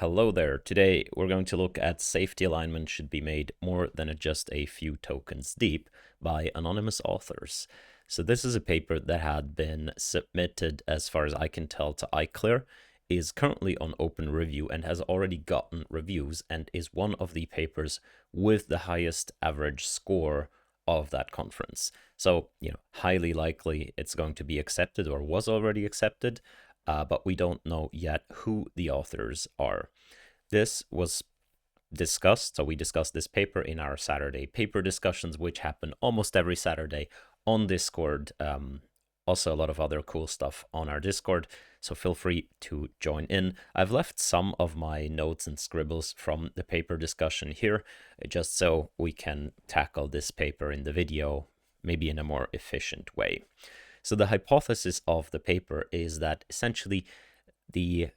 Hello there. Today we're going to look at safety alignment should be made more than just a few tokens deep by anonymous authors. So this is a paper that had been submitted, as far as I can tell, to iClear, is currently on open review and has already gotten reviews and is one of the papers with the highest average score of that conference. So, highly likely it's going to be accepted or was already accepted. But we don't know yet who the authors are. This was discussed, so we discussed this paper in our Saturday paper discussions, which happen almost every Saturday on Discord. Also a lot of other cool stuff on our Discord, so feel free to join in. I've left some of my notes and scribbles from the paper discussion here, just so we can tackle this paper in the video, maybe in a more efficient way. So the hypothesis of the paper is that essentially the,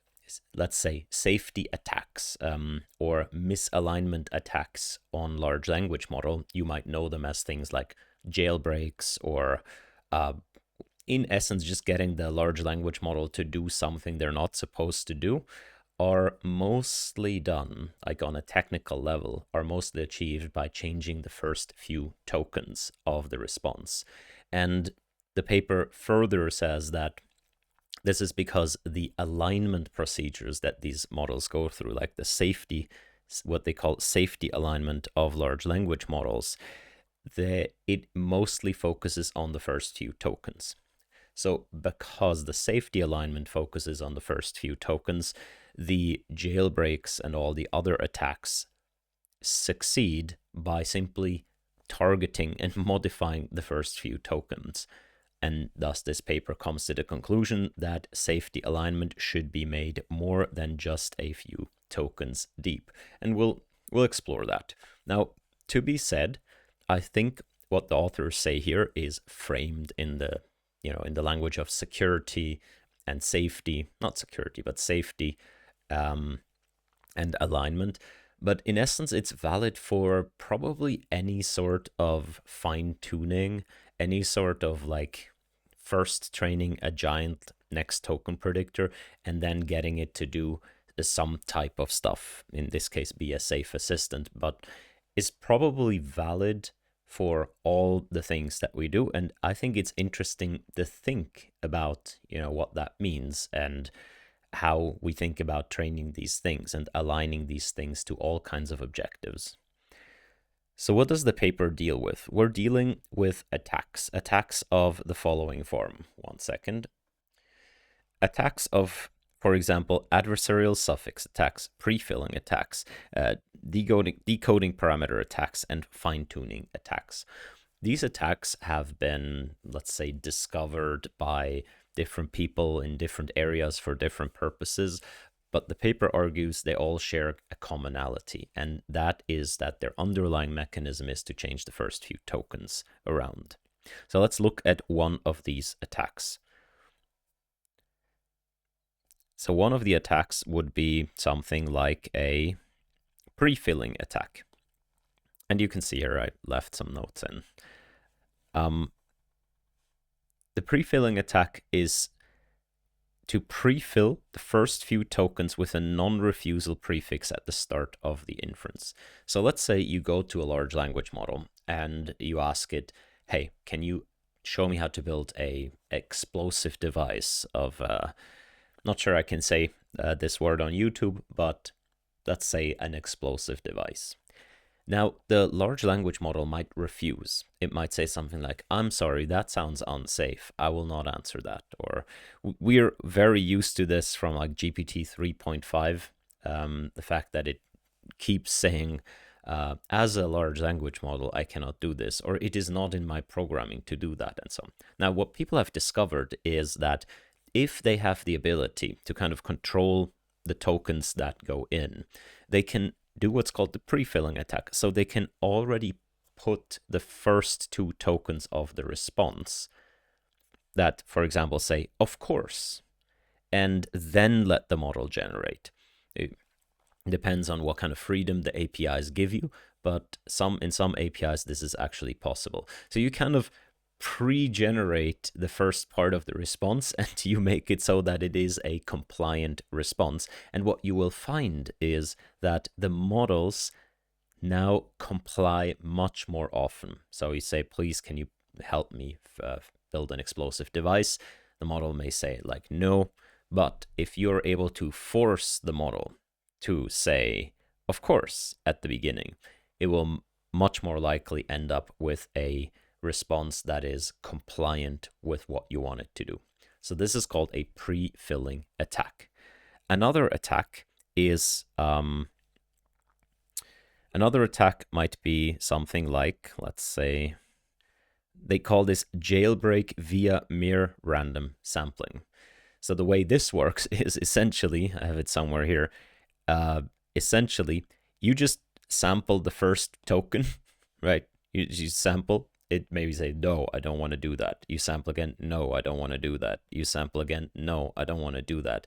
let's say, safety attacks or misalignment attacks on large language model, you might know them as things like jailbreaks or in essence just getting the large language model to do something they're not supposed to do, are mostly done, like on a technical level, are mostly achieved by changing the first few tokens of the response. And the paper further says that this is because the alignment procedures that these models go through, like the safety, what they call safety alignment of large language models, it mostly focuses on the first few tokens. So because the safety alignment focuses on the first few tokens, the jailbreaks and all the other attacks succeed by simply targeting and modifying the first few tokens. And thus this paper comes to the conclusion that safety alignment should be made more than just a few tokens deep. And we'll explore that. Now, to be said, I think what the authors say here is framed in the, in the language of security and safety, not security, but safety and alignment. But in essence, it's valid for probably any sort of fine-tuning, any sort of like first training a giant next token predictor and then getting it to do some type of stuff, in this case be a safe assistant, but is probably valid for all the things that we do. And I think it's interesting to think about, what that means and how we think about training these things and aligning these things to all kinds of objectives. So what does the paper deal with? We're dealing with attacks of the following form. One second. Attacks of, for example, adversarial suffix attacks, prefilling attacks, decoding parameter attacks, and fine-tuning attacks. These attacks have been, let's say, discovered by different people in different areas for different purposes, but the paper argues they all share a commonality, and that is that their underlying mechanism is to change the first few tokens around. So let's look at one of these attacks. So one of the attacks would be something like a prefilling attack. And you can see here I left some notes in. The prefilling attack is to prefill the first few tokens with a non-refusal prefix at the start of the inference. So let's say you go to a large language model and you ask it, hey, can you show me how to build a explosive device of, not sure I can say this word on YouTube, but let's say an explosive device. Now, the large language model might refuse. It might say something like, I'm sorry, that sounds unsafe. I will not answer that. Or we're very used to this from like GPT 3.5, the fact that it keeps saying, as a large language model, I cannot do this, or it is not in my programming to do that, and so on. Now, what people have discovered is that if they have the ability to kind of control the tokens that go in, they can do what's called the prefilling attack. So they can already put the first two tokens of the response that, for example, say, of course, and then let the model generate. It depends on what kind of freedom the APIs give you, but in some APIs, this is actually possible. So you kind of pre-generate the first part of the response and you make it so that it is a compliant response. And what you will find is that the models now comply much more often. So you say, please, can you help me build an explosive device? The model may say like, no. But if you're able to force the model to say, of course, at the beginning, it will much more likely end up with a response that is compliant with what you want it to do. So this is called a pre-filling attack. Another attack is might be something like, let's say, they call this jailbreak via mere random sampling. So the way this works is essentially, I have it somewhere here, essentially you just sample the first token, right? You sample it, maybe say, no, I don't want to do that. You sample again, no, I don't want to do that. You sample again, no, I don't want to do that.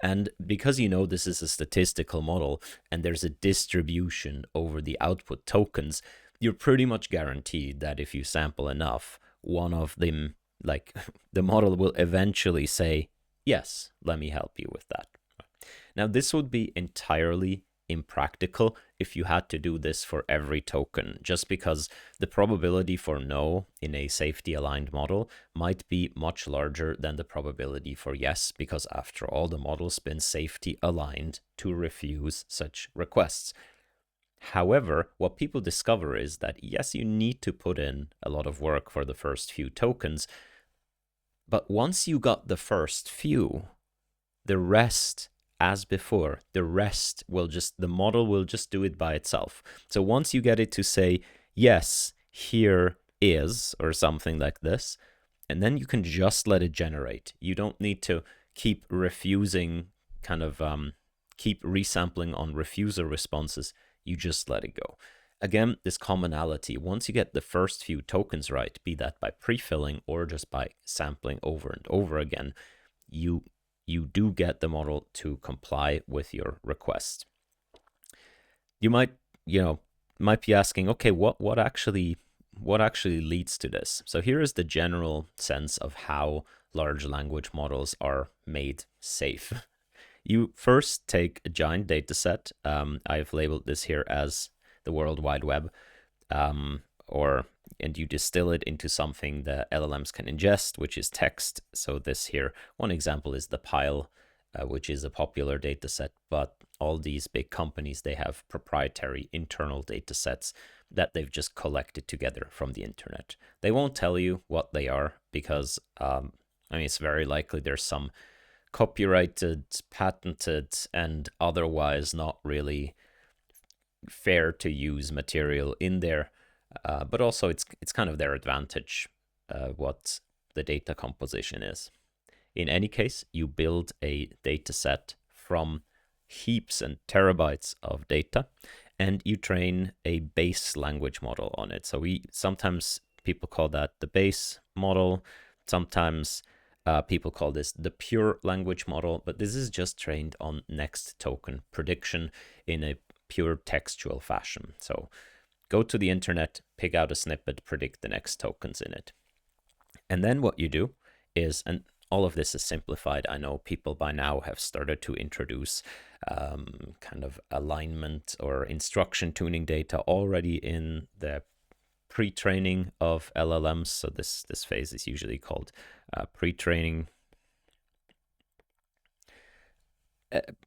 And because you know this is a statistical model and there's a distribution over the output tokens, you're pretty much guaranteed that if you sample enough, one of them, like the model will eventually say, yes, let me help you with that. Now, this would be entirely impractical if you had to do this for every token, just because the probability for no in a safety aligned model might be much larger than the probability for yes, because after all, the model's been safety aligned to refuse such requests. However, what people discover is that yes, you need to put in a lot of work for the first few tokens, but once you got the first few, the rest, as before, the model will just do it by itself. So once you get it to say, yes, here is, or something like this, and then you can just let it generate. You don't need to keep refusing, keep resampling on refusal responses. You just let it go. Again, this commonality, once you get the first few tokens right, be that by pre-filling or just by sampling over and over again, you do get the model to comply with your request. You might be asking, okay, what actually leads to this? So here is the general sense of how large language models are made safe. You first take a giant data set. I've labeled this here as the World Wide Web, and you distill it into something the LLMs can ingest, which is text. So this here, one example is the Pile, which is a popular data set, but all these big companies, they have proprietary internal data sets that they've just collected together from the internet. They won't tell you what they are because, it's very likely there's some copyrighted, patented, and otherwise not really fair to use material in there. But also it's kind of their advantage what the data composition is. In any case, you build a data set from heaps and terabytes of data, and you train a base language model on it. So sometimes people call that the base model. Sometimes people call this the pure language model, but this is just trained on next token prediction in a pure textual fashion. So go to the internet, pick out a snippet, predict the next tokens in it. And then what you do is, and all of this is simplified. I know people by now have started to introduce kind of alignment or instruction tuning data already in the pre-training of LLMs. So this phase is usually called pre-training.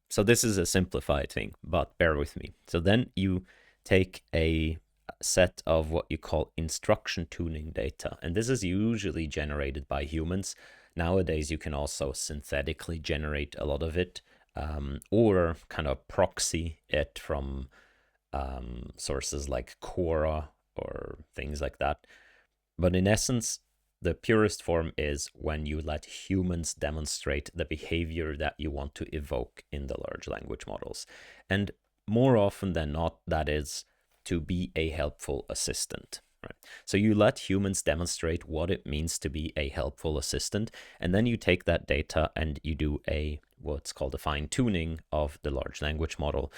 So this is a simplified thing, but bear with me. So then you take a set of what you call instruction tuning data, and this is usually generated by humans. Nowadays, you can also synthetically generate a lot of it, or kind of proxy it from sources like Quora or things like that. But in essence, the purest form is when you let humans demonstrate the behavior that you want to evoke in the large language models. And more often than not, that is to be a helpful assistant. Right? So you let humans demonstrate what it means to be a helpful assistant, and then you take that data and you do what's called a fine-tuning of the large language model.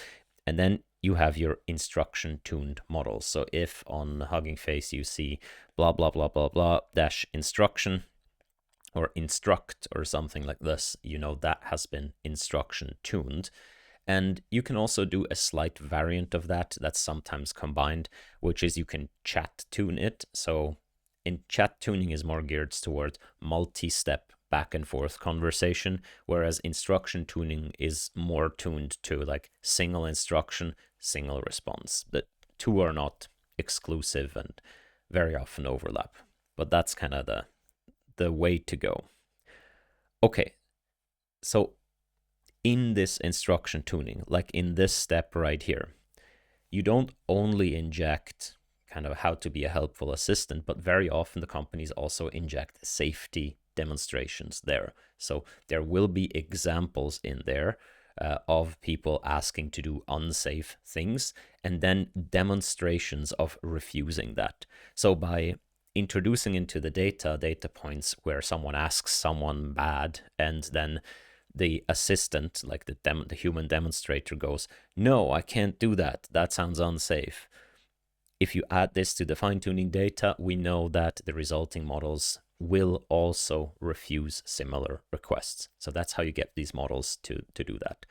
And then you have your instruction tuned models. So if on Hugging Face you see blah, blah, blah, blah, blah, dash instruction or instruct or something like this, you know that has been instruction tuned. And you can also do a slight variant of that that's sometimes combined, which is you can chat tune it. So in chat tuning is more geared towards multi-step back and forth conversation, whereas instruction tuning is more tuned to like single instruction, single response. The two are not exclusive and very often overlap, but that's kind of the way to go. Okay, so in this instruction tuning, like in this step right here, you don't only inject kind of how to be a helpful assistant, but very often the companies also inject safety demonstrations there. So there will be examples in there of people asking to do unsafe things, and then demonstrations of refusing that. So by introducing into the data points where someone asks someone bad, and then the assistant, like the human demonstrator, goes, no, I can't do that. That sounds unsafe. If you add this to the fine-tuning data, we know that the resulting models will also refuse similar requests. So that's how you get these models to do that.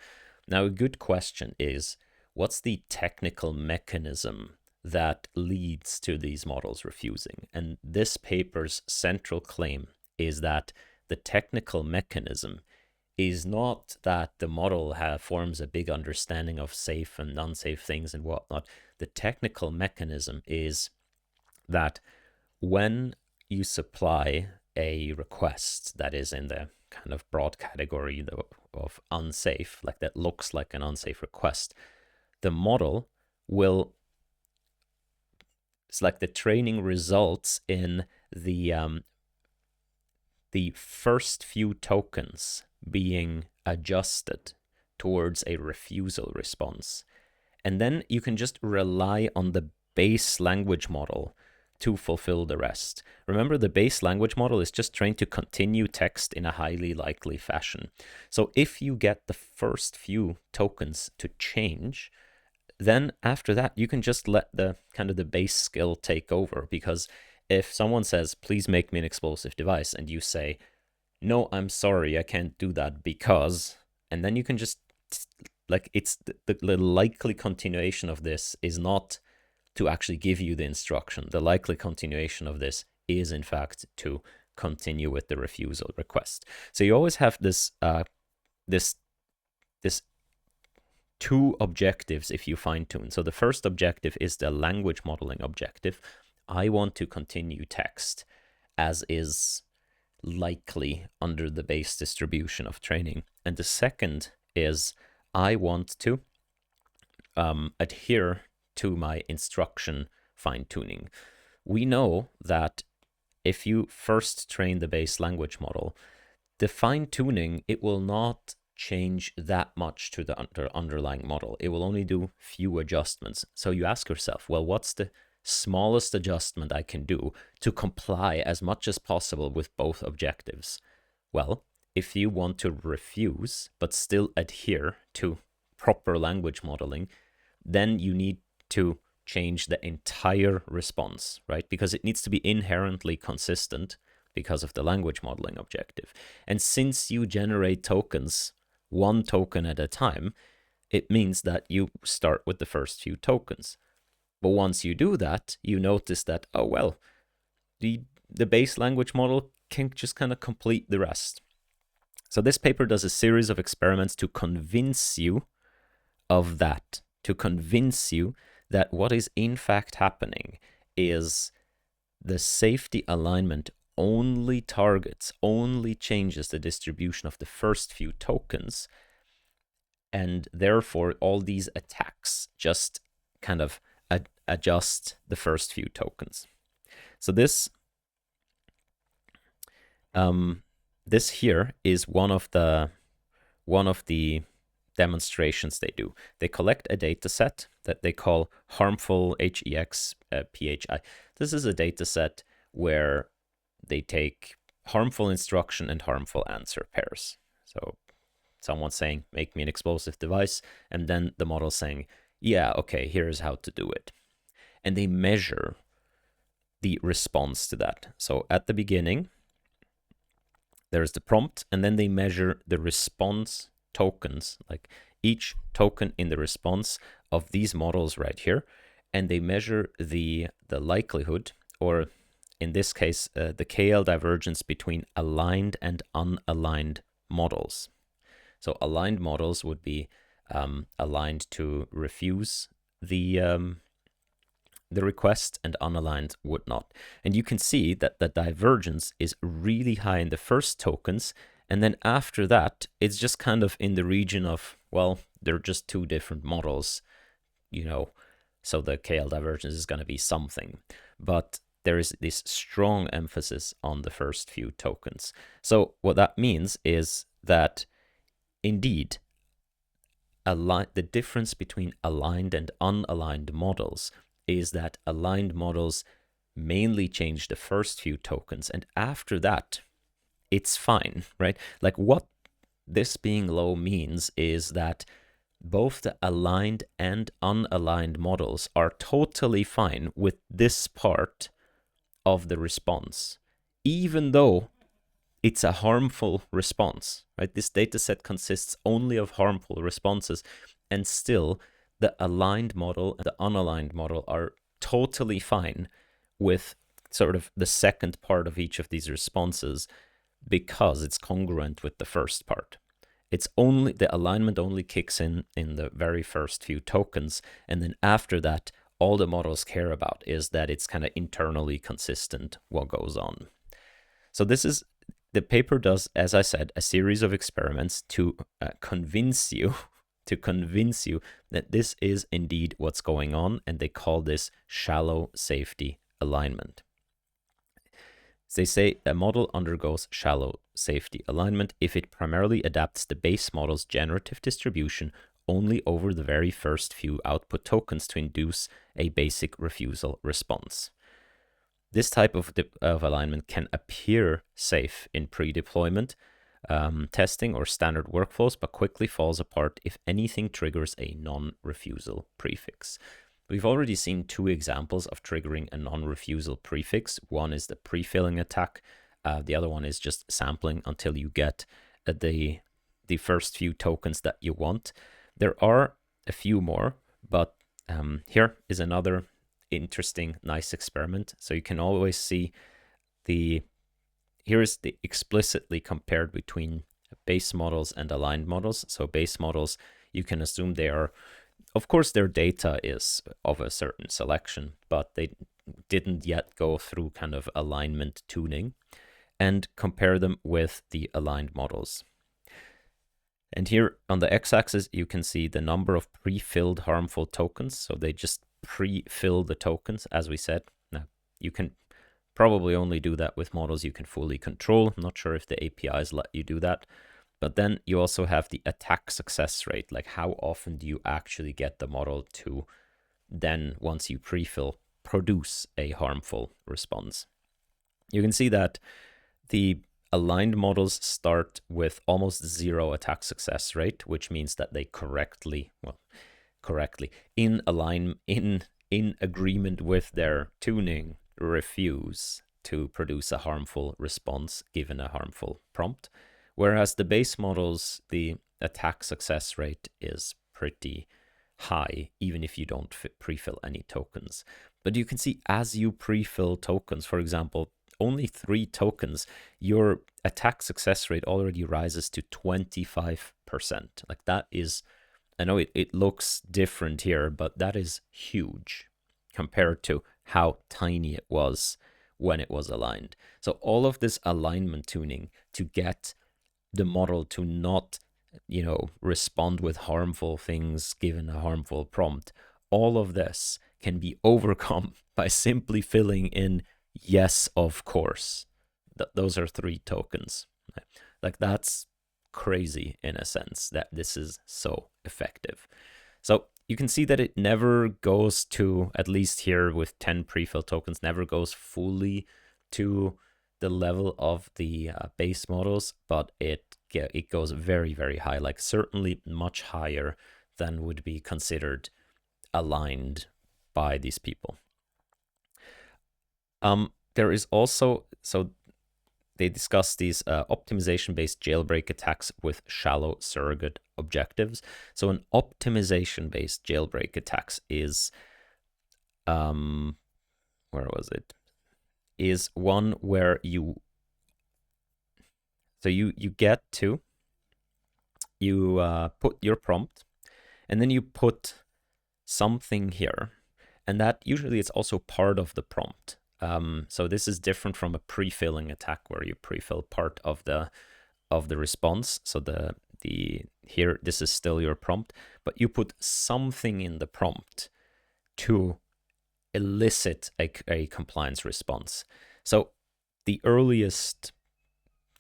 Now, a good question is, what's the technical mechanism that leads to these models refusing? And this paper's central claim is that the technical mechanism is not that the model forms a big understanding of safe and unsafe things and whatnot. The technical mechanism is that when you supply a request that is in the kind of broad category of unsafe, like that looks like an unsafe request, the model will, it's like the training results in the first few tokens being adjusted towards a refusal response. And then you can just rely on the base language model to fulfill the rest. Remember, the base language model is just trained to continue text in a highly likely fashion. So if you get the first few tokens to change, then after that, you can just let the kind of the base skill take over. Because if someone says, please make me an explosive device, and you say, no, I'm sorry, I can't do that because, and then you can just, like, it's the likely continuation of this is not to actually give you the instruction. The likely continuation of this is, in fact, to continue with the refusal request. So you always have this two objectives if you fine tune. So the first objective is the language modeling objective. I want to continue text as is likely under the base distribution of training. And the second is I want to adhere to my instruction fine-tuning. We know that if you first train the base language model, the fine-tuning, it will not change that much to the underlying model. It will only do few adjustments. So you ask yourself, well, what's the smallest adjustment I can do to comply as much as possible with both objectives? Well, if you want to refuse but still adhere to proper language modeling, then you need to change the entire response, right? Because it needs to be inherently consistent because of the language modeling objective. And since you generate tokens one token at a time, it means that you start with the first few tokens. But once you do that, you notice that, oh, well, the base language model can just kind of complete the rest. So this paper does a series of experiments to convince you of that, to convince you that what is in fact happening is the safety alignment only targets, only changes the distribution of the first few tokens, and therefore all these attacks just kind of adjust the first few tokens. So this this here is one of the demonstrations they do. They collect a data set that they call harmful HEX PHI. This is a data set where they take harmful instruction and harmful answer pairs. So someone saying, make me an explosive device, and then the model saying, yeah, okay, here's how to do it. And they measure the response to that. So at the beginning, there's the prompt, and then they measure the response tokens, like each token in the response of these models right here, and they measure the likelihood, or in this case, the KL divergence between aligned and unaligned models. So aligned models would be aligned to refuse the request, and unaligned would not. And you can see that the divergence is really high in the first tokens, and then after that, it's just kind of in the region of, well, they're just two different models, you know, so the KL divergence is going to be something. But there is this strong emphasis on the first few tokens. So what that means is that indeed, the difference between aligned and unaligned models is that aligned models mainly change the first few tokens, and after that, it's fine, right? Like what this being low means is that both the aligned and unaligned models are totally fine with this part of the response, even though it's a harmful response, right? This data set consists only of harmful responses, and still the aligned model and the unaligned model are totally fine with sort of the second part of each of these responses because it's congruent with the first part. It's only the alignment only kicks in the very first few tokens, and then after that, all the models care about is that it's kind of internally consistent what goes on. So the paper does, as I said, a series of experiments to convince you that this is indeed what's going on, and they call this shallow safety alignment. They say a model undergoes shallow safety alignment if it primarily adapts the base model's generative distribution only over the very first few output tokens to induce a basic refusal response. This type of alignment can appear safe in pre-deployment testing or standard workflows, but quickly falls apart if anything triggers a non-refusal prefix. We've already seen two examples of triggering a non-refusal prefix. One is the prefilling attack. The other one is just sampling until you get the first few tokens that you want. There are a few more, but here is another interesting, nice experiment. So you can always see here is the explicitly compared between base models and aligned models. So base models, you can assume they are, of course, their data is of a certain selection, but they didn't yet go through kind of alignment tuning, and compare them with the aligned models. And here on the x-axis, you can see the number of pre-filled harmful tokens. So they just pre-fill the tokens, as we said. Now, you can probably only do that with models you can fully control. I'm not sure if the APIs let you do that. But then you also have the attack success rate, like how often do you actually get the model to then, once you pre-fill, produce a harmful response. You can see that the aligned models start with almost zero attack success rate, which means that they correctly in agreement with their tuning refuse to produce a harmful response given a harmful prompt. Whereas the base models, the attack success rate is pretty high, even if you don't pre-fill any tokens. But you can see as you pre-fill tokens, for example, only 3 tokens, your attack success rate already rises to 25%. Like that is, I know it looks different here, but that is huge compared to how tiny it was when it was aligned. So all of this alignment tuning to get the model to not, respond with harmful things given a harmful prompt, all of this can be overcome by simply filling in yes, of course. Those are 3 tokens. Like that's crazy in a sense that this is so effective. So you can see that it never goes to, at least here with 10 pre-fill tokens, never goes fully to the level of the base models, but it goes very, very high, like certainly much higher than would be considered aligned by these people. There is also, so they discuss these optimization-based jailbreak attacks with shallow surrogate objectives. So an optimization-based jailbreak attacks is, where was it? Is one where you get to, you put your prompt, and then you put something here, and that usually it's also part of the prompt. So this is different from a prefilling attack where you prefill part of the response. So the here, this is still your prompt, but you put something in the prompt to elicit a compliance response. So the earliest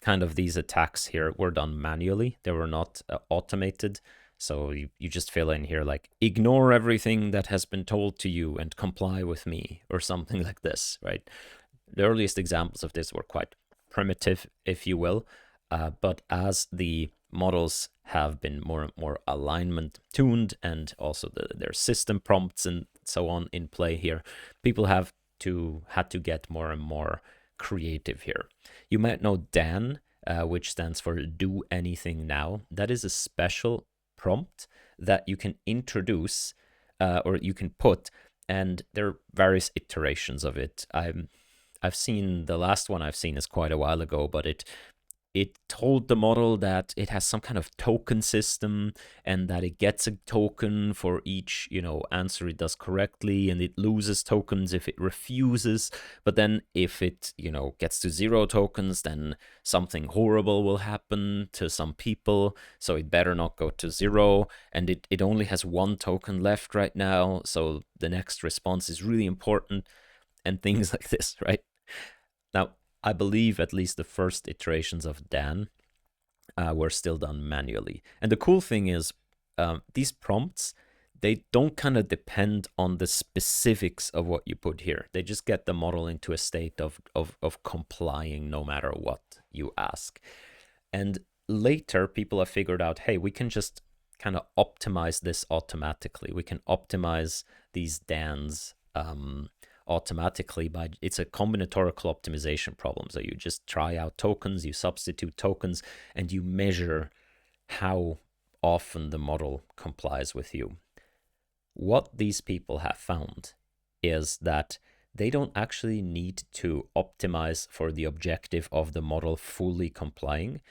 kind of these attacks here were done manually. They were not automated. So you just fill in here like, ignore everything that has been told to you and comply with me, or something like this, right? The earliest examples of this were quite primitive, if you will. But as the models have been more and more alignment tuned, and also their system prompts and so on in play here, people had to get more and more creative here. You might know DAN, which stands for do anything now. That is a special prompt that you can introduce or you can put, and there are various iterations of it. I've seen, the last one I've seen is quite a while ago, but it told the model that it has some kind of token system, and that it gets a token for each, answer it does correctly, and it loses tokens if it refuses. But then if it, gets to 0 tokens, then something horrible will happen to some people, so it better not go to 0. And it only has 1 token left right now, so the next response is really important, and things like this, right? Now, I believe at least the first iterations of Dan were still done manually. And the cool thing is, these prompts, they don't kind of depend on the specifics of what you put here. They just get the model into a state of complying no matter what you ask. And later, people have figured out, hey, we can just kind of optimize this automatically. We can optimize these DANs automatically by, it's a combinatorial optimization problem. So you just try out tokens, you substitute tokens, and you measure how often the model complies with you. What these people have found is that they don't actually need to optimize for the objective of the model fully complying.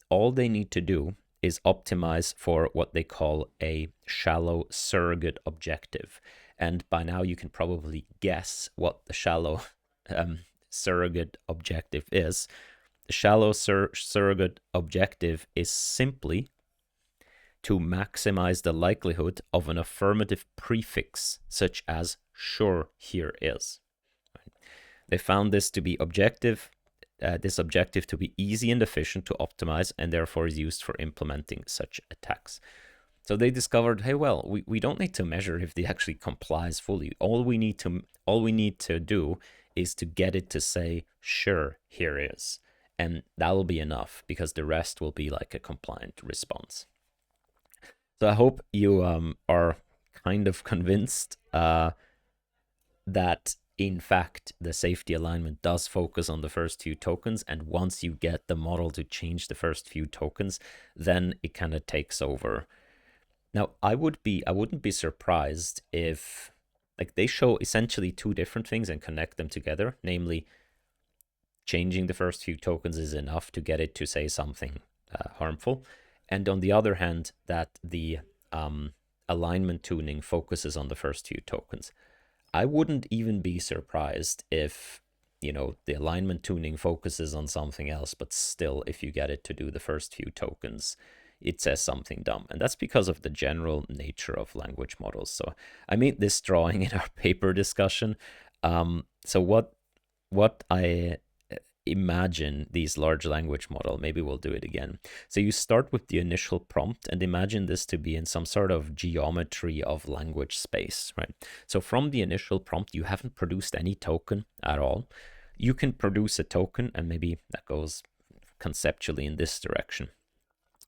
All they need to do is optimize for what they call a shallow surrogate objective. And by now you can probably guess what the shallow surrogate objective is. The shallow surrogate objective is simply to maximize the likelihood of an affirmative prefix, such as sure here is. They found this to be objective, this objective to be easy and efficient to optimize, and therefore is used for implementing such attacks. So they discovered, hey, well, we don't need to measure if the actually complies fully. All we need to do is to get it to say, sure, here is. And that'll be enough, because the rest will be like a compliant response. So I hope you are kind of convinced that, in fact, the safety alignment does focus on the first few tokens. And once you get the model to change the first few tokens, then it kind of takes over. Now, I wouldn't be surprised if, like, they show essentially 2 different things and connect them together. Namely, changing the first few tokens is enough to get it to say something harmful. And on the other hand, that the alignment tuning focuses on the first few tokens. I wouldn't even be surprised if, the alignment tuning focuses on something else, but still, if you get it to do the first few tokens, it says something dumb. And that's because of the general nature of language models. So I made this drawing in our paper discussion. So what I imagine these large language model, maybe we'll do it again. So you start with the initial prompt and imagine this to be in some sort of geometry of language space, right? So from the initial prompt, you haven't produced any token at all. You can produce a token, and maybe that goes conceptually in this direction.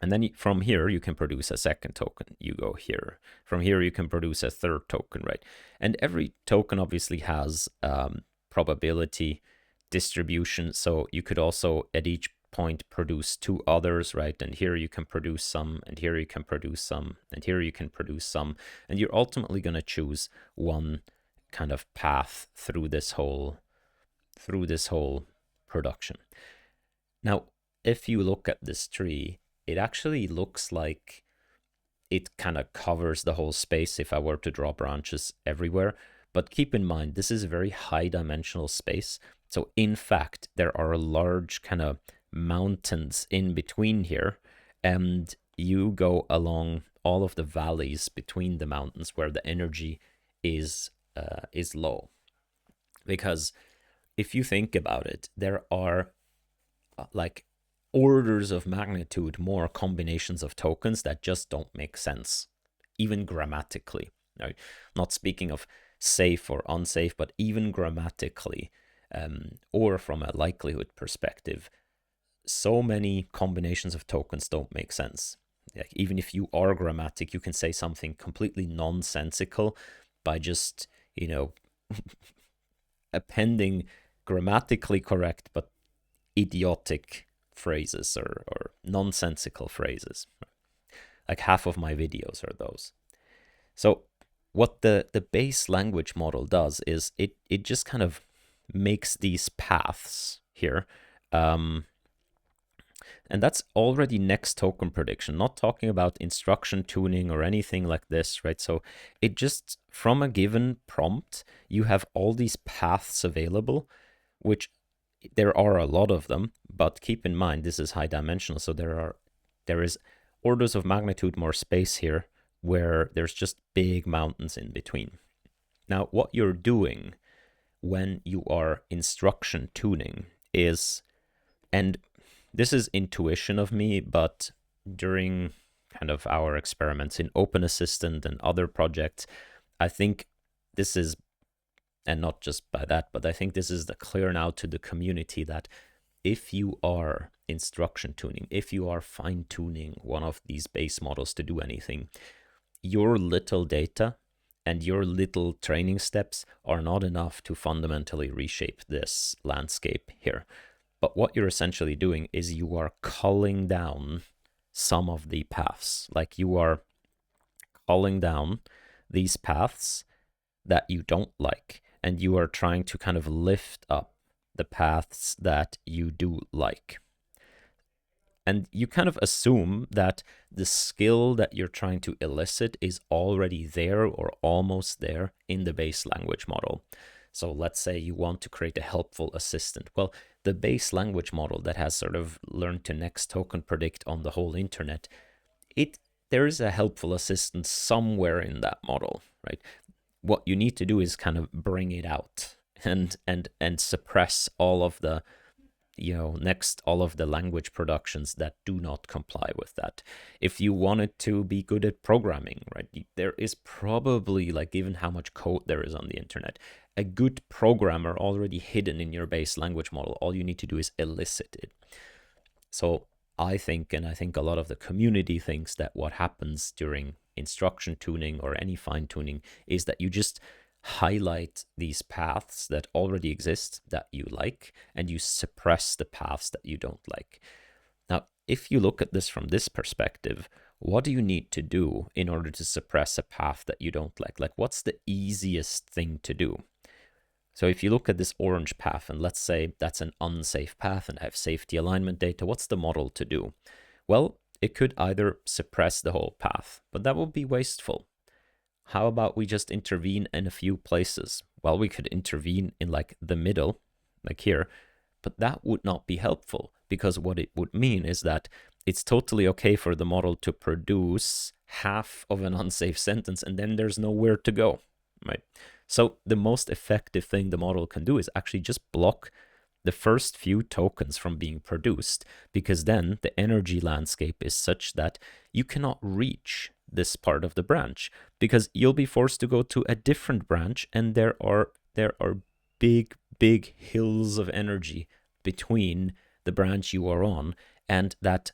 And then from here, you can produce a second token. You go here. From here, you can produce a third token, right? And every token obviously has probability distribution. So you could also at each point produce two others, right? And here you can produce some, and here you can produce some, and here you can produce some. And you're ultimately going to choose one kind of path through this whole production. Now, if you look at this tree, it actually looks like it kind of covers the whole space if I were to draw branches everywhere. But keep in mind, this is a very high dimensional space. So in fact, there are large kind of mountains in between here, and you go along all of the valleys between the mountains where the energy is low. Because if you think about it, there are like orders of magnitude more combinations of tokens that just don't make sense, even grammatically. Right? Not speaking of safe or unsafe, but even grammatically, or from a likelihood perspective, so many combinations of tokens don't make sense. Like, even if you are grammatic, you can say something completely nonsensical by just, appending grammatically correct but idiotic phrases or nonsensical phrases. Like half of my videos are those. So what the base language model does is it just kind of makes these paths here. And that's already next token prediction, not talking about instruction tuning or anything like this, right? So it just, from a given prompt, you have all these paths available, which there are a lot of them, but keep in mind, this is high dimensional. So there is orders of magnitude more space here where there's just big mountains in between. Now, what you're doing when you are instruction tuning is, and this is intuition of me, but during kind of our experiments in Open Assistant and other projects, I think this is, and not just by that, but I think this is the clear now to the community that if you are instruction tuning, if you are fine tuning one of these base models to do anything, your little data and your little training steps are not enough to fundamentally reshape this landscape here. But what you're essentially doing is you are culling down some of the paths. Like you are culling down these paths that you don't like, and you are trying to kind of lift up the paths that you do like. And you kind of assume that the skill that you're trying to elicit is already there or almost there in the base language model. So let's say you want to create a helpful assistant. Well, the base language model that has sort of learned to next token predict on the whole internet, there is a helpful assistant somewhere in that model, right? What you need to do is kind of bring it out and suppress all of the all of the language productions that do not comply with that. If you wanted to be good at programming, right, there is probably, like, given how much code there is on the internet, a good programmer already hidden in your base language model. All you need to do is elicit it. So I think, and I think a lot of the community thinks, that what happens during instruction tuning or any fine tuning is that you just highlight these paths that already exist that you like, and you suppress the paths that you don't like. Now, if you look at this from this perspective, what do you need to do in order to suppress a path that you don't like? Like, what's the easiest thing to do? So if you look at this orange path, and let's say that's an unsafe path and I have safety alignment data, what's the model to do? Well, it could either suppress the whole path, but that would be wasteful. How about we just intervene in a few places? Well, we could intervene in like the middle, like here, but that would not be helpful, because what it would mean is that it's totally okay for the model to produce half of an unsafe sentence and then there's nowhere to go, right? So the most effective thing the model can do is actually just block the first few tokens from being produced, because then the energy landscape is such that you cannot reach this part of the branch, because you'll be forced to go to a different branch, and there are big hills of energy between the branch you are on and that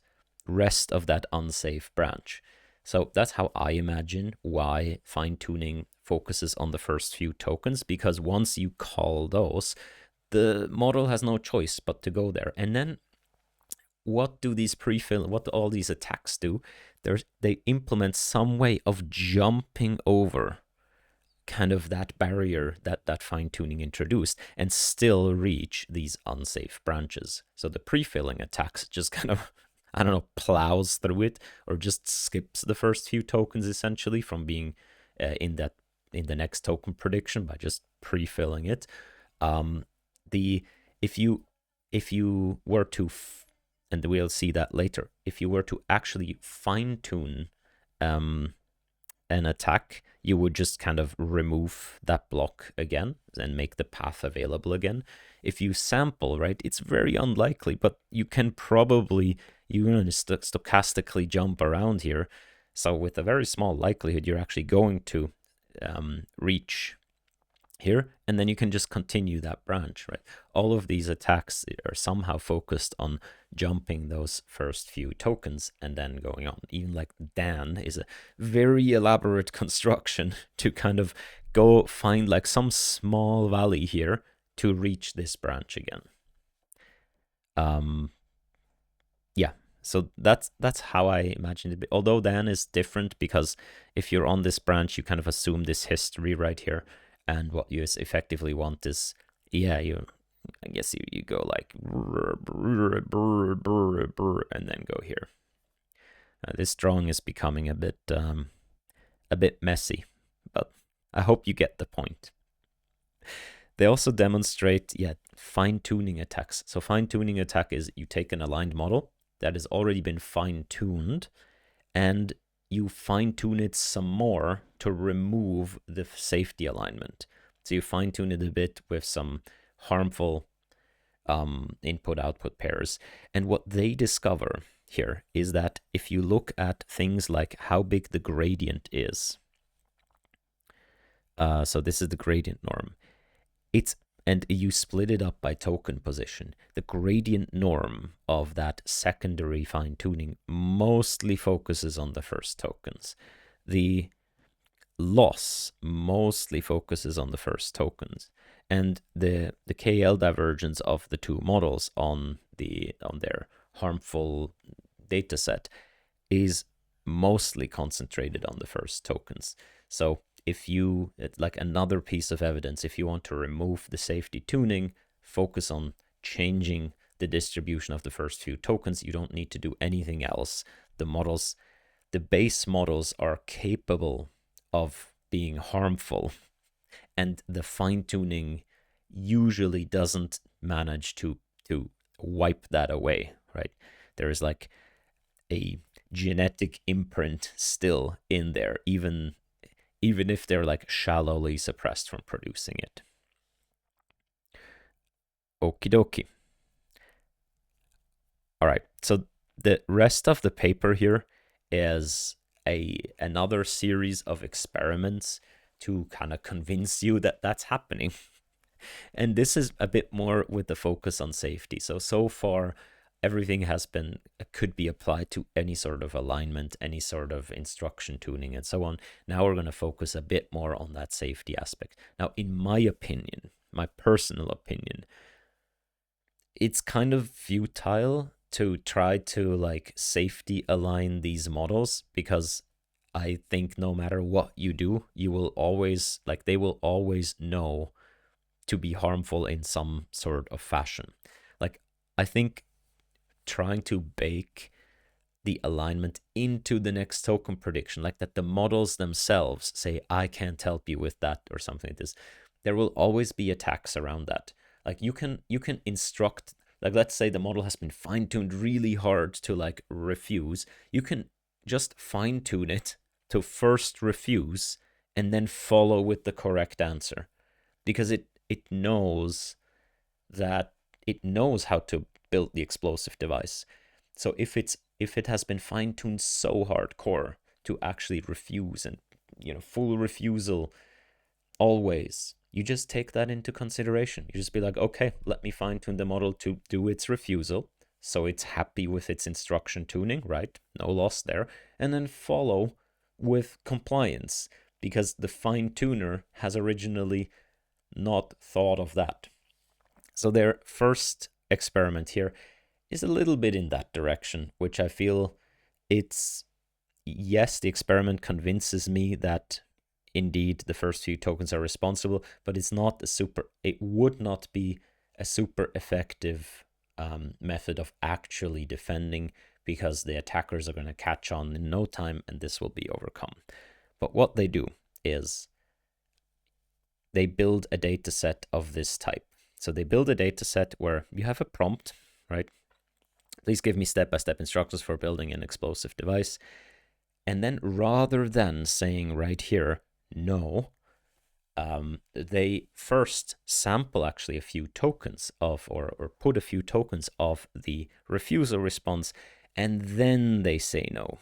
rest of that unsafe branch. So that's how I imagine why fine-tuning focuses on the first few tokens, because once you call those, the model has no choice but to go there. And then what do all these attacks do? They implement some way of jumping over kind of that barrier that fine-tuning introduced and still reach these unsafe branches. So the prefilling attacks just kind of, I don't know, plows through it, or just skips the first few tokens essentially from being in the next token prediction by just prefilling it. If you were to and we'll see that later, if you were to actually fine-tune an attack, you would just kind of remove that block again and make the path available again. If you sample, right, it's very unlikely, but you can probably, stochastically jump around here. So with a very small likelihood, you're actually going to reach here, and then you can just continue that branch, right? All of these attacks are somehow focused on jumping those first few tokens and then going on. Even like Dan is a very elaborate construction to kind of go find like some small valley here to reach this branch again. Yeah, so that's how I imagined it. Although Dan is different, because if you're on this branch, you kind of assume this history right here. And what you effectively want is, I guess you go like, and then go here. This drawing is becoming a bit messy, but I hope you get the point. They also demonstrate, fine-tuning attacks. So fine-tuning attack is you take an aligned model that has already been fine-tuned, and you fine-tune it some more to remove the safety alignment. So you fine-tune it a bit with some harmful input-output pairs. And what they discover here is that if you look at things like how big the gradient is, so this is the gradient norm, and you split it up by token position, the gradient norm of that secondary fine-tuning mostly focuses on the first tokens. The loss mostly focuses on the first tokens. And the KL divergence of the two models on their harmful data set is mostly concentrated on the first tokens. So if you, like another piece of evidence, if you want to remove the safety tuning, focus on changing the distribution of the first few tokens. You don't need to do anything else. The base models are capable of being harmful, and the fine-tuning usually doesn't manage to wipe that away, right? There is like a genetic imprint still in there, even if they're like shallowly suppressed from producing it. Okie dokie. All right, so the rest of the paper here is another series of experiments to kind of convince you that that's happening. And this is a bit more with the focus on safety. So far, everything could be applied to any sort of alignment, any sort of instruction tuning, and so on. Now we're going to focus a bit more on that safety aspect. Now, in my opinion, my personal opinion, it's kind of futile to try to like safety align these models, because I think no matter what you do, you will always, like, they will always know to be harmful in some sort of fashion. Like, I think trying to bake the alignment into the next token prediction, like that the models themselves say, I can't help you with that or something like this, there will always be attacks around that. Like you can instruct, like let's say the model has been fine-tuned really hard to like refuse, you can just fine-tune it to first refuse and then follow with the correct answer, because it knows how to build the explosive device. So if it has been fine-tuned so hardcore to actually refuse, and full refusal always, you just take that into consideration. You just be like, okay, let me fine-tune the model to do its refusal. so it's happy with its instruction tuning, right? No loss there. And then follow with compliance, because the fine tuner has originally not thought of that. So their first experiment here is a little bit in that direction, which I feel it's, yes, the experiment convinces me that indeed the first few tokens are responsible, but it would not be a super effective method of actually defending, because the attackers are going to catch on in no time and this will be overcome. But what they do is they build a data set of this type. So they build a data set where you have a prompt, right? Please give me step-by-step instructions for building an explosive device. And then rather than saying right here, no, they first sample actually a few tokens of, or put a few tokens of the refusal response, and then they say no.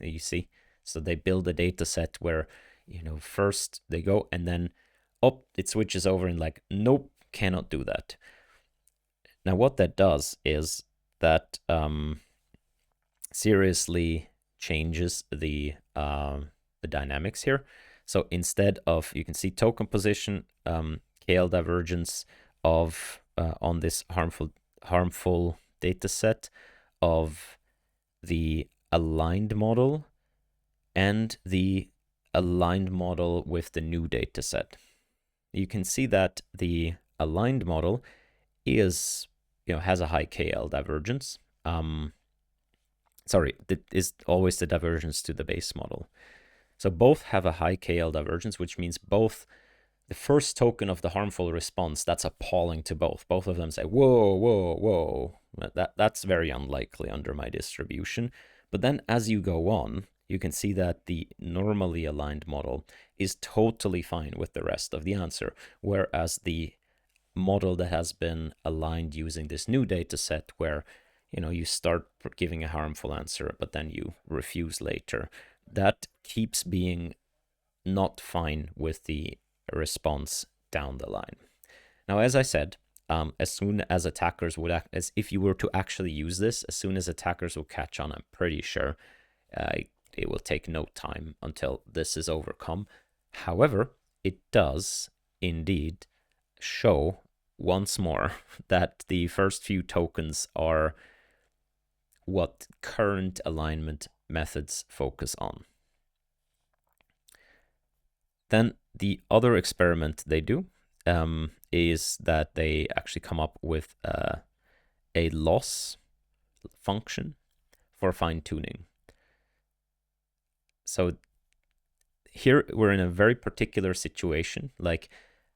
You see? So they build a data set where, first they go and then, it switches over and like, nope, cannot do that. Now, what that does is that seriously changes the dynamics here. So instead of, you can see token position, KL divergence of on this harmful data set of the aligned model and the aligned model with the new data set. You can see that the aligned model is, has a high KL divergence. Sorry, that is always the divergence to the base model. So both have a high KL divergence, which means both the first token of the harmful response, that's appalling to both. Both of them say, whoa, whoa, whoa. That's very unlikely under my distribution. But then as you go on, you can see that the normally aligned model is totally fine with the rest of the answer, whereas the model that has been aligned using this new data set where, you start giving a harmful answer, but then you refuse later, that keeps being not fine with the response down the line. Now, as I said, as soon as attackers would act, as if you were to actually use this, as soon as attackers will catch on, I'm pretty sure it will take no time until this is overcome. However, it does indeed show once more that the first few tokens are what current alignment methods focus on. Then the other experiment they do is that they actually come up with a loss function for fine-tuning. So here we're in a very particular situation, like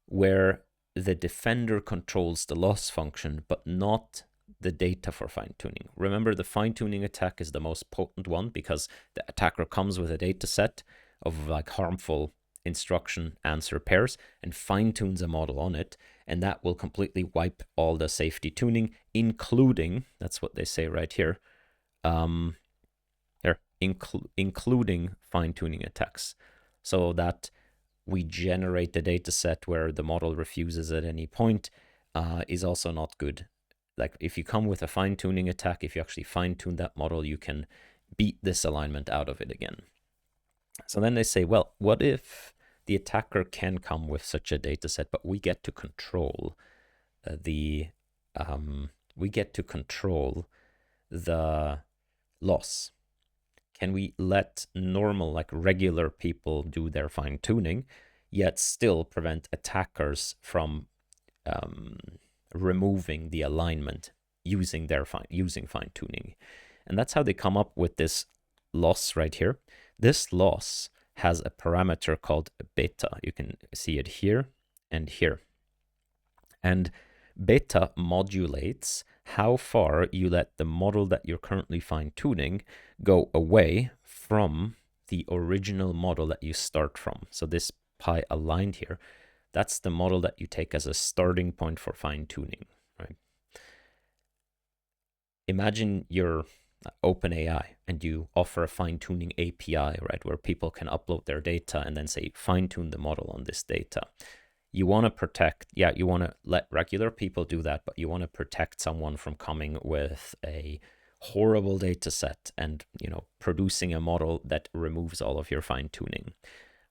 where the defender controls the loss function, but not the data for fine-tuning. Remember, the fine-tuning attack is the most potent one because the attacker comes with a data set of like harmful instruction answer pairs and fine-tunes a model on it, and that will completely wipe all the safety tuning, including, that's what they say right here, including fine-tuning attacks, so that we generate the data set where the model refuses at any point is also not good. Like if you come with a fine-tuning attack, if you actually fine-tune that model, you can beat this alignment out of it again. So then they say, well, what if the attacker can come with such a data set, but we get to control the loss? Can we let normal, like regular people do their fine-tuning, yet still prevent attackers from removing the alignment using fine-tuning? And that's how they come up with this loss right here. This loss has a parameter called beta. You can see it here and here. And beta modulates how far you let the model that you're currently fine-tuning go away from the original model that you start from. So this pi aligned here, that's the model that you take as a starting point for fine-tuning, right? Imagine you're OpenAI and you offer a fine-tuning API, right, where people can upload their data and then say fine-tune the model on this data. you want to protect, yeah, you want to let regular people do that, but you want to protect someone from coming with a horrible data set and, you know, producing a model that removes all of your fine tuning.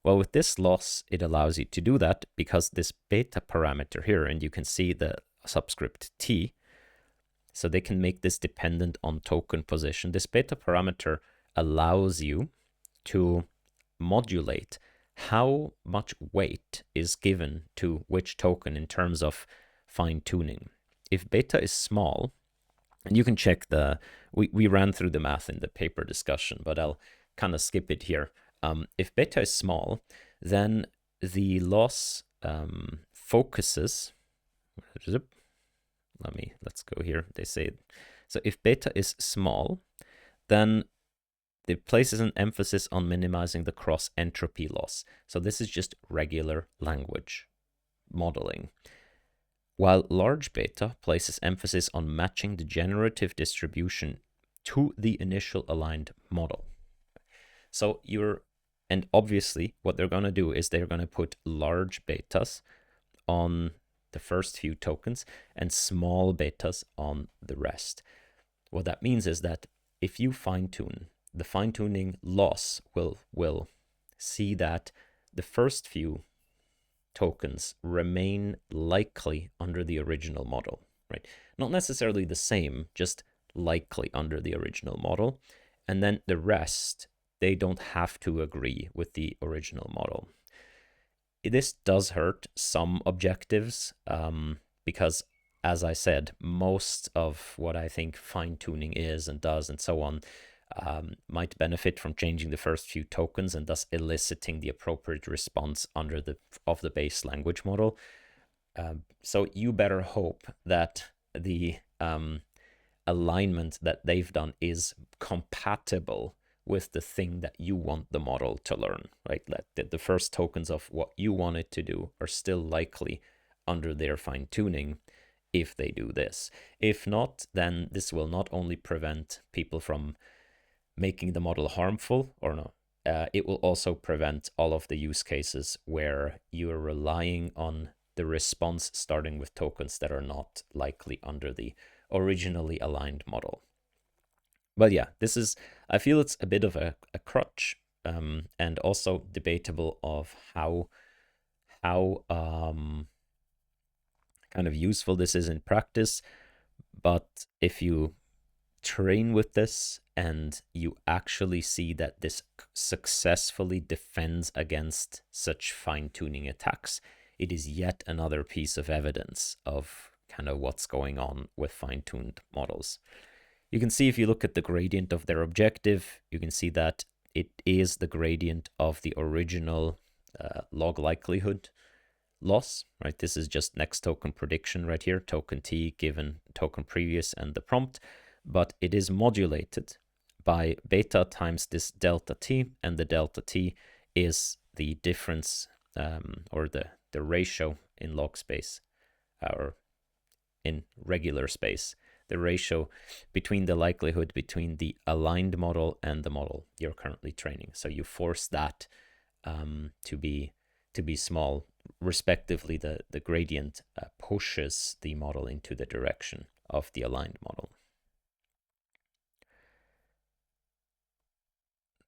Well, with this loss, it allows you to do that because this beta parameter here, and you can see the subscript t, so they can make this dependent on token position. This beta parameter allows you to modulate how much weight is given to which token in terms of fine tuning. If beta is small, and you can check we ran through the math in the paper discussion, but I'll kind of skip it here. If beta is small, then the loss focuses, let's go here. They say, so if beta is small, then it places an emphasis on minimizing the cross entropy loss. So this is just regular language modeling. While large beta places emphasis on matching the generative distribution to the initial aligned model. So and obviously what they're going to do is they're going to put large betas on the first few tokens and small betas on the rest. What that means is that if you fine tune, the fine tuning loss will see that the first few tokens remain likely under the original model, right? Not necessarily the same, just likely under the original model. And then the rest, they don't have to agree with the original model. This does hurt some objectives because, as I said, most of what I think fine-tuning is and does and so on might benefit from changing the first few tokens and thus eliciting the appropriate response under the base language model. So you better hope that the alignment that they've done is compatible with the thing that you want the model to learn, right? That the first tokens of what you want it to do are still likely under their fine-tuning if they do this. If not, then this will not only prevent people from making the model harmful, or no, it will also prevent all of the use cases where you are relying on the response starting with tokens that are not likely under the originally aligned model. But yeah, I feel it's a bit of a crutch, and also debatable of how kind of useful this is in practice. But if you train with this and you actually see that this successfully defends against such fine-tuning attacks, it is yet another piece of evidence of kind of what's going on with fine-tuned models. You can see if you look at the gradient of their objective, you can see that it is the gradient of the original log likelihood loss, right? This is just next token prediction right here, token t given token previous and the prompt, but it is modulated by beta times this delta t, and the delta t is the difference or the ratio in log space or in regular space, the ratio between the likelihood between the aligned model and the model you're currently training. So you force that to be small. Respectively, the gradient pushes the model into the direction of the aligned model.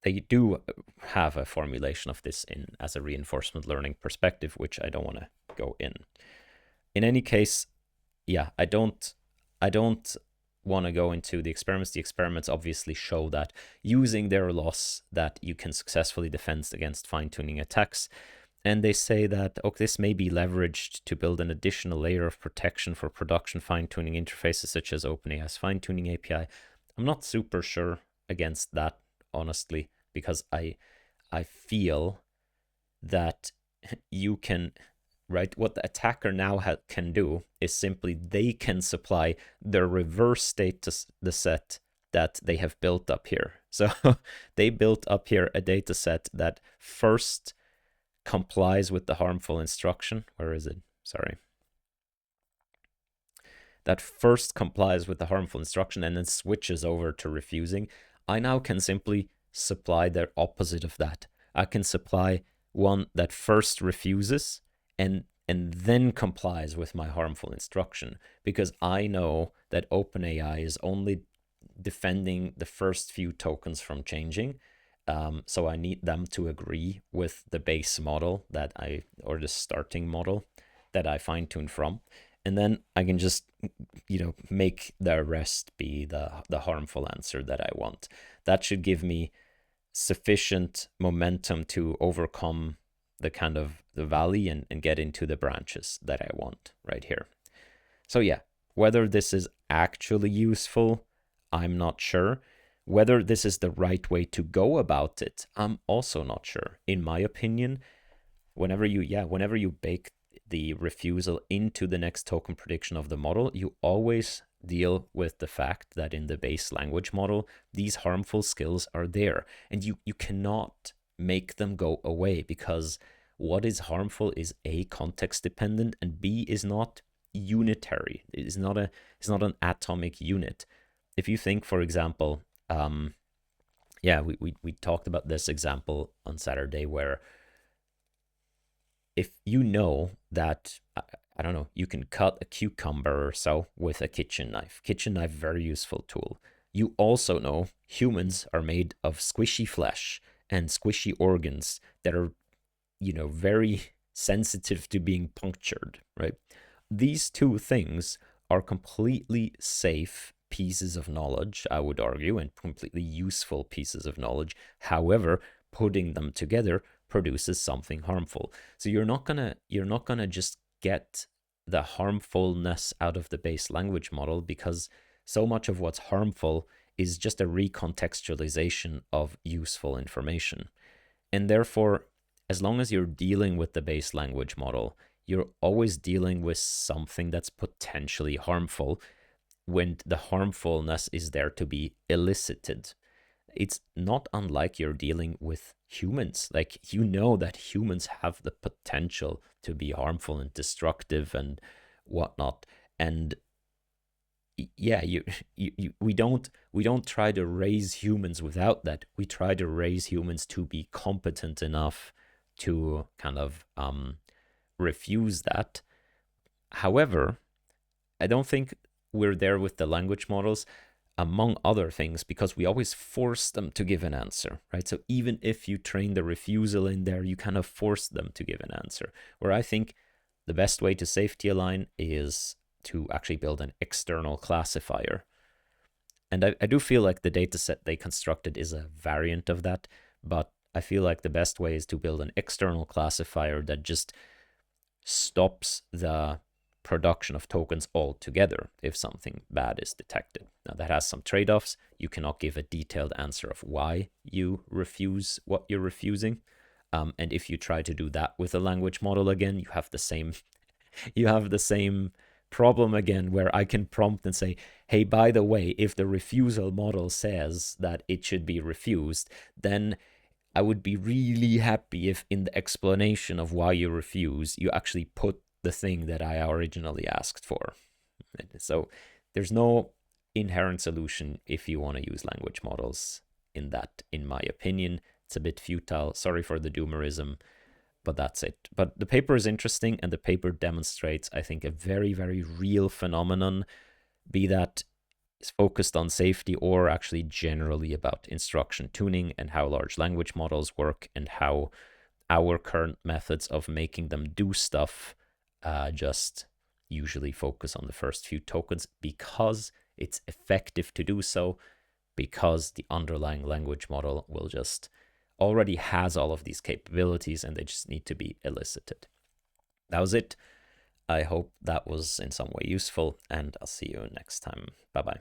They do have a formulation of this as a reinforcement learning perspective, which I don't want to go in. In any case, yeah, I don't want to go into the experiments. The experiments obviously show that using their loss that you can successfully defend against fine-tuning attacks. And they say that, okay, this may be leveraged to build an additional layer of protection for production fine-tuning interfaces such as OpenAI's fine-tuning API. I'm not super sure against that, honestly, because I feel that you can, right, what the attacker now can do is simply they can supply the reverse data set that they have built up here. So they built up here a data set that first complies with the harmful instruction. Where is it? Sorry. That first complies with the harmful instruction and then switches over to refusing. I now can simply supply the opposite of that. I can supply one that first refuses and and then complies with my harmful instruction, because I know that OpenAI is only defending the first few tokens from changing. So I need them to agree with the base model or the starting model that I fine tune from. And then I can just, make the rest be the harmful answer that I want. That should give me sufficient momentum to overcome the kind of the valley and get into the branches that I want right here. So yeah, whether this is actually useful, I'm not sure. Whether this is the right way to go about it, I'm also not sure. In my opinion, whenever you bake the refusal into the next token prediction of the model, you always deal with the fact that in the base language model, these harmful skills are there, and you cannot make them go away, because what is harmful is A, context dependent, and B, is not unitary. It's not an atomic unit. If you think, for example, we talked about this example on Saturday, where if you know that, I don't know, you can cut a cucumber or so with a kitchen knife. Kitchen knife, very useful tool. You also know humans are made of squishy flesh and squishy organs that are, very sensitive to being punctured, right? These two things are completely safe pieces of knowledge, I would argue, and completely useful pieces of knowledge. However, putting them together produces something harmful. So you're not gonna just get the harmfulness out of the base language model, because so much of what's harmful is just a recontextualization of useful information. And therefore, as long as you're dealing with the base language model, you're always dealing with something that's potentially harmful, when the harmfulness is there to be elicited. It's not unlike you're dealing with humans. Like, that humans have the potential to be harmful and destructive and whatnot. And yeah, we don't try to raise humans without that. We try to raise humans to be competent enough to kind of refuse that. However, I don't think we're there with the language models, among other things, because we always force them to give an answer, right? So even if you train the refusal in there, you kind of force them to give an answer. Where I think the best way to safety align is to actually build an external classifier. And I do feel like the data set they constructed is a variant of that, but I feel like the best way is to build an external classifier that just stops the production of tokens altogether if something bad is detected. Now, that has some trade-offs. You cannot give a detailed answer of why you refuse what you're refusing. And if you try to do that with a language model again, you have the same problem again, where I can prompt and say, hey, by the way, if the refusal model says that it should be refused, then I would be really happy if in the explanation of why you refuse, you actually put the thing that I originally asked for. So there's no inherent solution if you want to use language models in that, in my opinion. It's a bit futile. Sorry for the doomerism, but that's it. But the paper is interesting, and the paper demonstrates, I think, a very, very real phenomenon, be that is focused on safety or actually generally about instruction tuning and how large language models work, and how our current methods of making them do stuff just usually focus on the first few tokens, because it's effective to do so, because the underlying language model will just already has all of these capabilities, and they just need to be elicited. That was it. I hope that was in some way useful, and I'll see you next time. Bye bye.